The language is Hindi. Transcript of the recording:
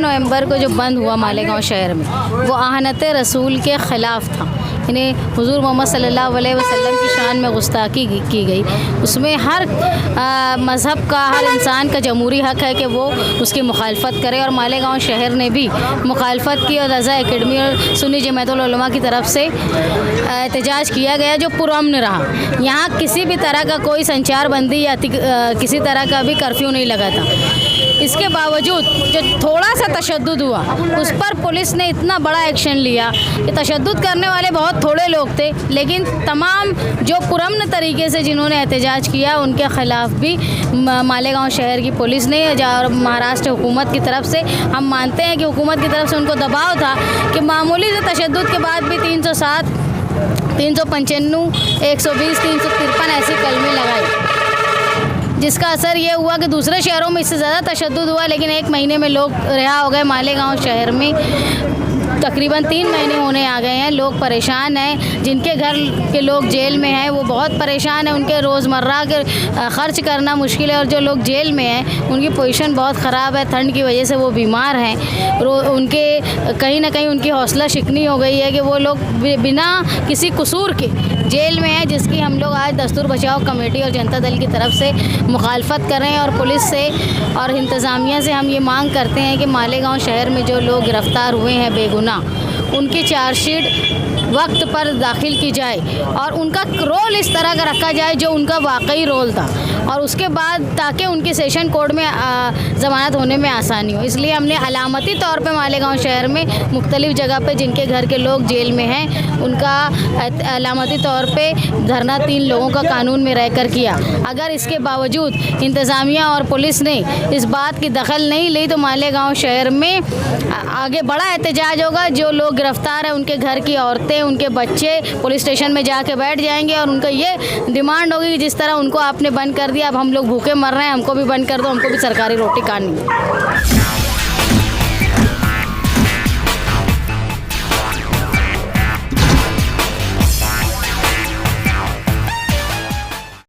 नवंबर को जो बंद हुआ मालेगांव शहर में, वो आहनत रसूल के ख़िलाफ़ था। इन्हें हुज़ूर मोहम्मद सल्लल्लाहु अलैहि वसल्लम की शान में गुस्ताखी की गई। उसमें हर मज़हब का, हर इंसान का जमहूरी हक़ है कि वो उसकी मुखालफत करे, और मालेगांव शहर ने भी मुखालफत की और रज़ा एकेडमी और सुन्नी जमाअतुल उलमा की तरफ से एहतजाज किया गया जो पुरअमन रहा। यहाँ किसी भी तरह का कोई संचार बंदी या किसी तरह का भी कर्फ्यू नहीं लगा था। इसके बावजूद जो थोड़ा सा तशद्दुद हुआ उस पर पुलिस ने इतना बड़ा एक्शन लिया कि तशद्दुद करने वाले बहुत थोड़े लोग थे, लेकिन तमाम जो पुरअमन तरीके से जिन्होंने एहतजाज किया उनके ख़िलाफ़ भी मालेगांव शहर की पुलिस ने और महाराष्ट्र हुकूमत की तरफ से, हम मानते हैं कि हुकूमत की तरफ से उनको दबाव था कि मामूली से तशद्दुद के बाद भी 307, 395, 120, 353 ऐसी कलमें लगाई, जिसका असर ये हुआ कि दूसरे शहरों में इससे ज़्यादा तशद्दुद हुआ, लेकिन 1 महीने में लोग रिहा हो गए। मालेगांव शहर में तकरीबन 3 महीने होने आ गए हैं, लोग परेशान हैं। जिनके घर के लोग जेल में हैं वो बहुत परेशान हैं, उनके रोज़मर्रा के ख़र्च करना मुश्किल है, और जो लोग जेल में हैं उनकी पोजीशन बहुत ख़राब है, ठंड की वजह से वो बीमार हैं। उनके कहीं ना कहीं उनकी हौसला शिकनी हो गई है कि वो लोग बिना किसी कसूर के जेल में हैं, जिसकी हम लोग आज दस्तूर बचाओ कमेटी और जनता दल की तरफ से मुखालफत कर रहे हैं। और पुलिस से और इंतज़ामिया से हम ये मांग करते हैं कि मालेगांव शहर में जो लोग गिरफ़्तार हुए हैं बेगुनाह, उनकी चार्जशीट वक्त पर दाखिल की जाए और उनका रोल इस तरह का रखा जाए जो उनका वाकई रोल था, और उसके बाद ताकि उनकी सेशन कोर्ट में ज़मानत होने में आसानी हो। इसलिए हमने अलामती तौर पे मालेगांव शहर में मुख्तलिफ़ जगह पे जिनके घर के लोग जेल में हैं उनका अलामती तौर पे धरना 3 लोगों का कानून में रहकर किया। अगर इसके बावजूद इंतज़ामिया और पुलिस ने इस बात की दखल नहीं ली तो मालेगांव शहर में आगे बड़ा एहतजाज होगा। जो लोग गिरफ़्तार हैं उनके घर की औरतें, उनके बच्चे पुलिस स्टेशन में जाके बैठ जाएंगे और उनका ये डिमांड होगी कि जिस तरह उनको आपने बंद कर दिया, अब हम लोग भूखे मर रहे हैं, हमको भी बंद कर दो, हमको भी सरकारी रोटी खानी है।